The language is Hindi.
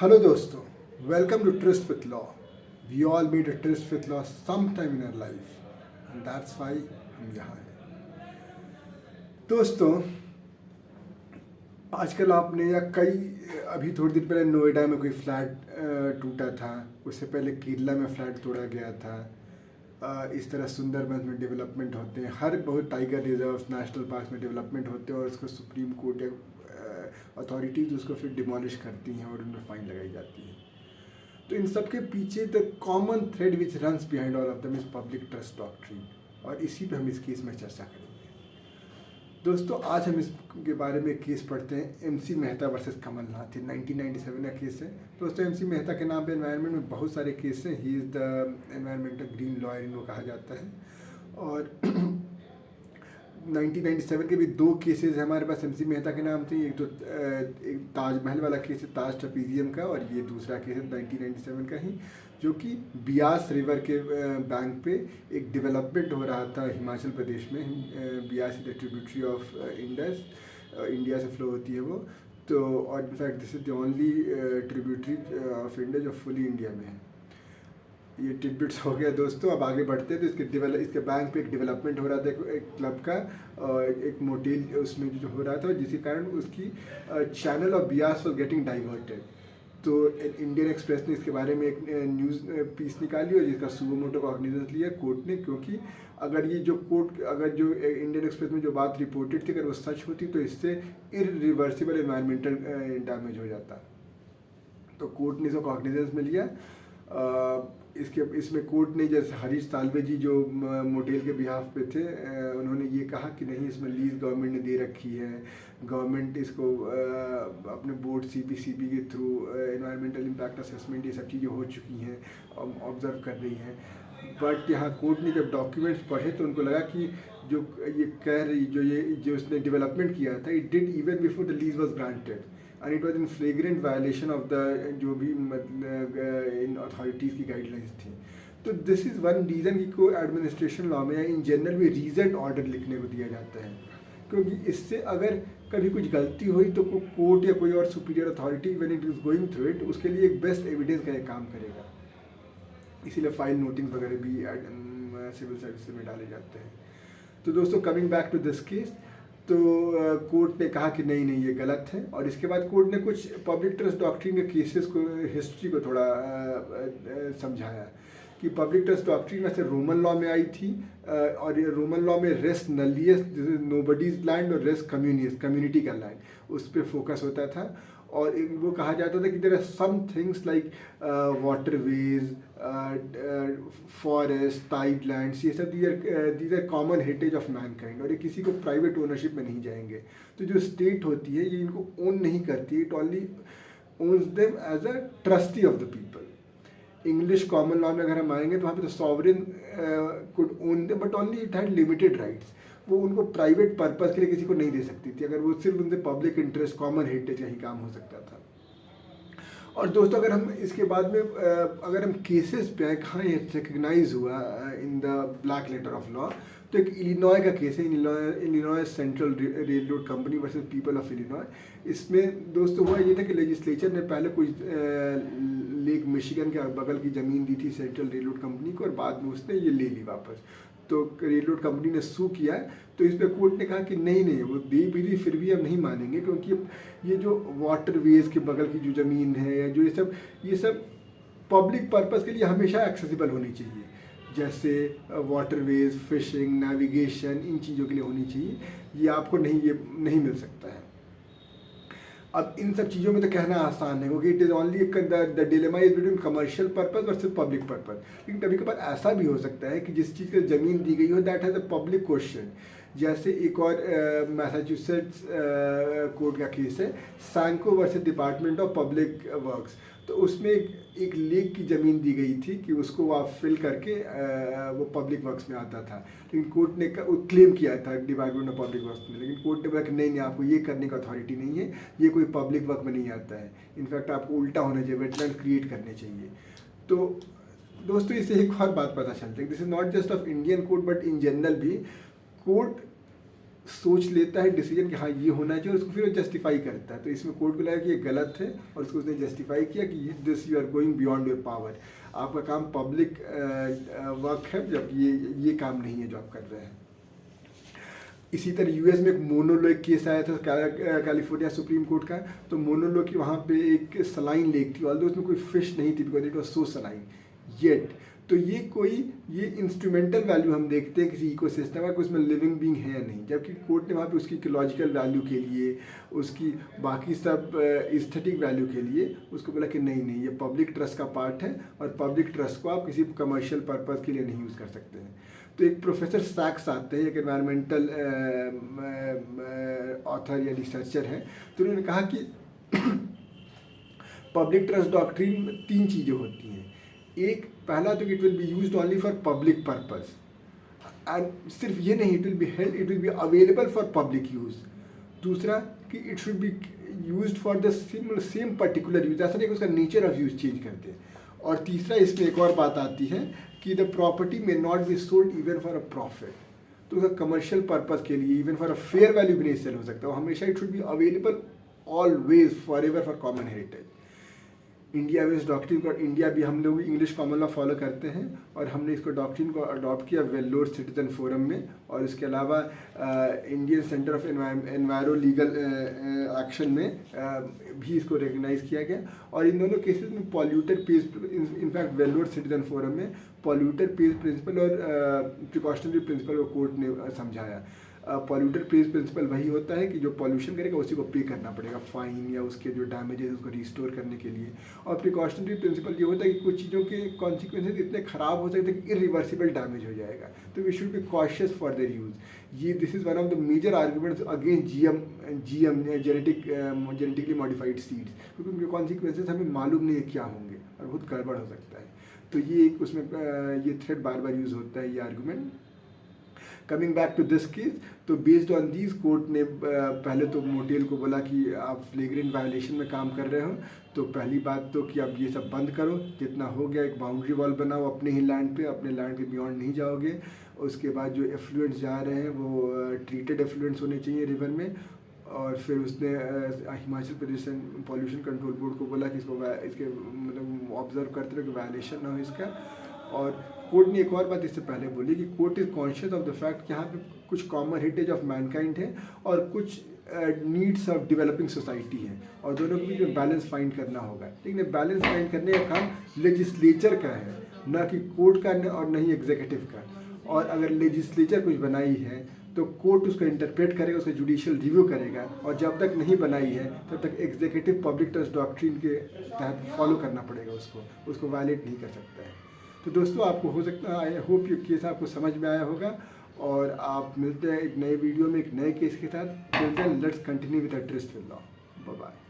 हेलो दोस्तों, welcome to trust with law. We all meet a trust with law some time in our life and that's why हम यहाँ हैं। दोस्तों, आजकल आपने या कई अभी थोड़ी देर पहले नोएडा में कोई फ्लैट टूटा था, उससे पहले केरला में फ्लैट तोड़ा गया था। इस तरह सुंदरबन में डेवलपमेंट होते हैं, हर बहुत टाइगर रिजर्व नेशनल पार्क में डेवलपमेंट होते हैं और उसको सुप्रीम कोर्ट या अथॉरिटीज़ उसको फिर डिमोलिश करती हैं और उनमें फ़ाइन लगाई जाती है। तो इन सब के पीछे the common thread which runs behind all of them is public trust doctrine, और इसी पे हम इस केस में चर्चा करेंगे। दोस्तों, आज हम इसके बारे में एक केस पढ़ते हैं, एमसी मेहता वर्सेस कमलनाथ। 1997 का केस है। दोस्तों, एमसी मेहता के नाम पे एनवायरनमेंट में बहुत सारे केस हैं। He is the environmental green lawyer इनको कहा जाता है। और 1997 के भी दो केसेस हैं हमारे पास एमसी मेहता के नाम से। एक ताजमहल वाला केस है, ताज ट्रपीजियम का, और ये दूसरा केस है 1997 का ही, जो कि बियास रिवर के बैंक पे एक डेवलपमेंट हो रहा था हिमाचल प्रदेश में। Beas is the tributary of Indus, India से फ्लो होती है वो। तो और in fact this is the only tributary of India जो फुली इंडिया में है। ये टिडबिट्स हो गया दोस्तों। अब आगे बढ़ते हैं। तो इसके बैंक पे एक डेवलपमेंट हो रहा था एक क्लब का, और एक मोटेल उसमें जो हो रहा था, जिसके कारण उसकी channel of Beas was getting diverted. तो इंडियन एक्सप्रेस ने इसके बारे में एक न्यूज़ पीस निकाली और जिसका सुमोटो कॉग्निजेंस लिया कोर्ट ने, क्योंकि अगर जो इंडियन एक्सप्रेस में जो बात रिपोर्टेड थी अगर वो सच होती तो इससे इरिवर्सिबल एनवायरमेंटल डैमेज हो जाता। तो कोर्ट ने इसको कॉग्निजेंस में लिया। इसमें कोर्ट ने, जैसे हरीश साल्वे जी जो मोटेल के बिहाफ पे थे, उन्होंने ये कहा कि नहीं, इसमें लीज गवर्नमेंट ने दे रखी है, गवर्नमेंट इसको अपने बोर्ड सीपीसीबी के थ्रू एनवायरमेंटल इम्पैक्ट असेसमेंट ये सब चीज़ें हो चुकी हैं, ऑब्जर्व कर रही हैं। बट यहाँ कोर्ट ने जब डॉक्यूमेंट्स पढ़े तो उनको लगा कि जो ये कह रही जो उसने डेवलपमेंट किया था, it did even before the lease was granted and it was in flagrant violation of the जो भी इन अथॉरिटीज़ की गाइडलाइंस थी। तो दिस इज़ वन रीज़न कि को एडमिनिस्ट्रेशन लॉ में या इन जनरल भी रीजन ऑर्डर लिखने को दिया जाता है, क्योंकि इससे अगर कभी कुछ गलती हुई तो कोर्ट या कोई और superior authority when it is going through it उसके लिए एक बेस्ट एविडेंस का एक काम करेगा। इसीलिए फाइल नोटिंग वगैरह भी सिविल सर्विस में डाले जाते हैं। तो दोस्तों, coming back to this case, तो कोर्ट ने कहा कि नहीं ये गलत है, और इसके बाद कोर्ट ने कुछ पब्लिक ट्रस्ट डॉक्ट्रिन के केसेस को, हिस्ट्री को थोड़ा समझाया कि पब्लिक ट्रस्ट डॉक्ट्रिन वैसे रोमन लॉ में आई थी, और ये रोमन लॉ में रेस नलियस नोबडीज लैंड और रेस कम्युनिटी का लैंड, उस पर फोकस होता था। और वो कहा जाता था कि there are some things like waterways, forest, tide lands, ये सब these are common heritage of mankind, और ये किसी को प्राइवेट ओनरशिप में नहीं जाएंगे। तो जो स्टेट होती है ये इनको ओन नहीं करती, it only owns them as a trustee of the people. English common law में अगर हम आएंगे तो वहाँ पे तो sovereign could own them but only it had limited rights. वो उनको प्राइवेट पर्पस के लिए किसी को नहीं दे सकती थी, अगर वो सिर्फ उनसे पब्लिक इंटरेस्ट कॉमन हेरिटेज का ही काम हो सकता था। और दोस्तों, अगर हम इसके बाद में अगर हम केसेस पे आए कहाँ ये रिकग्नाइज हुआ in the black letter of law, तो एक इलिनॉय का केस है, Illinois Central Railroad Company versus people of Illinois. इसमें दोस्तों हुआ ये था कि लेजिस्लेचर ने पहले कुछ लेक मिशिगन के बगल की ज़मीन दी थी सेंट्रल रेलरोड कंपनी को, और बाद में उसने ये ले ली वापस। तो रेलरोड कंपनी ने सू किया, तो इस पर कोर्ट ने कहा कि नहीं वो दे भी दी, फिर भी हम नहीं मानेंगे, क्योंकि ये जो वाटरवेज के बगल की जो ज़मीन है, या जो ये सब पब्लिक पर्पस के लिए हमेशा एक्सेसिबल होनी चाहिए। जैसे वाटरवेज, फिशिंग, नेविगेशन, इन चीज़ों के लिए होनी चाहिए। ये आपको ये नहीं मिल सकता है। अब इन सब चीज़ों में तो कहना आसान है, क्योंकि it is only the dilemma is between commercial purpose versus public purpose. लेकिन कभी कभार ऐसा भी हो सकता है कि जिस चीज़ की ज़मीन दी गई हो that has a public question. जैसे एक और मैसाचुसेट्स कोर्ट का केस है, Sanco versus department of public works. तो उसमें एक लेक की ज़मीन दी गई थी कि उसको आप फिल करके वो पब्लिक वर्क्स में आता था, लेकिन कोर्ट ने क्लेम किया था डिपार्टमेंट ऑफ पब्लिक वर्क्स में, लेकिन कोर्ट ने बोला कि नहीं आपको ये करने का अथॉरिटी नहीं है, ये कोई पब्लिक वर्क में नहीं आता है, इनफैक्ट आपको उल्टा होना चाहिए, वेटलैंड क्रिएट करने चाहिए। तो दोस्तों, इससे एक और बात पता चलती है, this is not just of Indian court but in general भी कोर्ट सोच लेता है डिसीजन कि हाँ ये होना चाहिए, और उसको फिर वो जस्टिफाई करता है। तो इसमें कोर्ट को लगा कि ये गलत है और उसको उसने जस्टिफाई किया कि this you are going beyond your power, आपका काम पब्लिक वर्क है, जब ये काम नहीं है जो आप कर रहे हैं। इसी तरह यूएस में एक मोनोलो केस आया था कैलिफोर्निया सुप्रीम कोर्ट का। तो मोनोलो की वहाँ पे एक सलाइन लेक थी, ऑल्दो उसमें कोई फिश नहीं थी, because it was so saline yet. तो ये इंस्ट्रूमेंटल वैल्यू हम देखते हैं किसी इकोसिस्टम का कि उसमें लिविंग बीइंग है या नहीं, जबकि कोर्ट ने वहाँ पे उसकी इकोलॉजिकल वैल्यू के लिए, उसकी बाकी सब एस्थेटिक वैल्यू के लिए उसको बोला कि नहीं ये पब्लिक ट्रस्ट का पार्ट है, और पब्लिक ट्रस्ट को आप किसी कमर्शियल पर्पज़ के लिए नहीं यूज़ कर सकते हैं। तो एक प्रोफेसर सैक्स आते हैं, एक एनवायरमेंटल ऑथर या रिसर्चर हैं, तो उन्होंने कहा कि पब्लिक ट्रस्ट डॉक्ट्रिन में 3 चीज़ें होती हैं। एक, पहला तो it will be used only for public purpose, and सिर्फ ये नहीं, it will be available for public use. दूसरा कि it should be used for the same particular use, ऐसा नहीं कि उसका नेचर ऑफ यूज चेंज कर दे। और तीसरा, इसमें एक और बात आती है कि the property may not be sold even for a profit, तो उसका कमर्शियल पर्पज़ के लिए, even for a fair value भी नहीं सेल हो सकता, हमेशा it should be available always for ever for common heritage. India में इस डॉक्ट्रिन को, इंडिया भी हम लोग इंग्लिश कॉमन लॉ फॉलो करते हैं, और हमने इसको डॉक्ट्रिन को अडॉप्ट किया वेल्लोर सिटीजन फोरम में, और इसके अलावा Indian centre of enviro legal action में भी इसको रिकग्नाइज किया गया। और इन दोनों केसेस में polluter page, in fact Vellore citizen forum में पॉल्यूटर पेज प्रिंसिपल और प्रिकॉशनरी प्रिंसिपल को कोर्ट ने समझाया। पॉल्यूटर पेज प्रिंसिपल वही होता है कि जो पॉल्यूशन करेगा उसी को पे करना पड़ेगा फाइन या उसके जो डैमेजेस उसको रिस्टोर करने के लिए। और प्रिकॉशनरी प्रिंसिपल ये होता है कि कुछ चीज़ों के कॉन्सिक्वेंसेज इतने ख़राब हो सकते हैं कि इरिवर्सिबल डैमेज हो जाएगा, तो we should be cautious for their use. ये this is one of the major arguments against GM genetically modified seeds, क्योंकि उनके कॉन्सिक्वेंसेज हमें मालूम नहीं है क्या होंगे और बहुत गड़बड़ हो सकता है। तो ये एक उसमें ये थ्रेड बार बार यूज़ होता है, ये argument. Coming back to this case, तो बेस्ड ऑन दिस कोर्ट ने पहले तो मोटेल को बोला कि आप फ्लेग्रेंट वायलेशन में काम कर रहे हो, तो पहली बात तो कि आप ये सब बंद करो, जितना हो गया एक बाउंड्री वॉल बनाओ अपने ही लैंड पे, अपने लैंड के बियॉन्ड नहीं जाओगे। उसके बाद जो एफ्लुएंट्स जा रहे हैं वो ट्रीटेड एफ्लुएंट्स होने चाहिए रिवर में। और फिर उसने Himachal Pradesh pollution control board को बोला कि इसके मतलब ऑब्जर्व करते रहो कि वायलेशन ना हो इसका। और कोर्ट ने एक और बात इससे पहले बोली कि court is conscious of the fact कि यहाँ पे कुछ कॉमन हेरिटेज ऑफ मैनकाइंड है और कुछ नीड्स ऑफ डेवलपिंग सोसाइटी है, और दोनों के बीच में बैलेंस फाइंड करना होगा। लेकिन बैलेंस फाइंड करने का काम लेजिस्लेचर का है, ना कि कोर्ट का और न ही एग्जीक्यूटिव का। और अगर लेजिस्लेचर कुछ बनाई है तो कोर्ट उसको इंटरप्रेट करेगा, उसका जुडिशियल रिव्यू करेगा, और जब तक नहीं बनाई है तब तक एग्जीक्यूटिव पब्लिक ट्रस्ट डॉक्ट्रिन के तहत फॉलो करना पड़ेगा, उसको वायलेट नहीं कर सकता है। तो दोस्तों, आपको हो सकता है, आई होप ये केस आपको समझ में आया होगा, और आप मिलते हैं एक नए वीडियो में एक नए केस के साथ। Let's continue with the twist with law. Bye bye.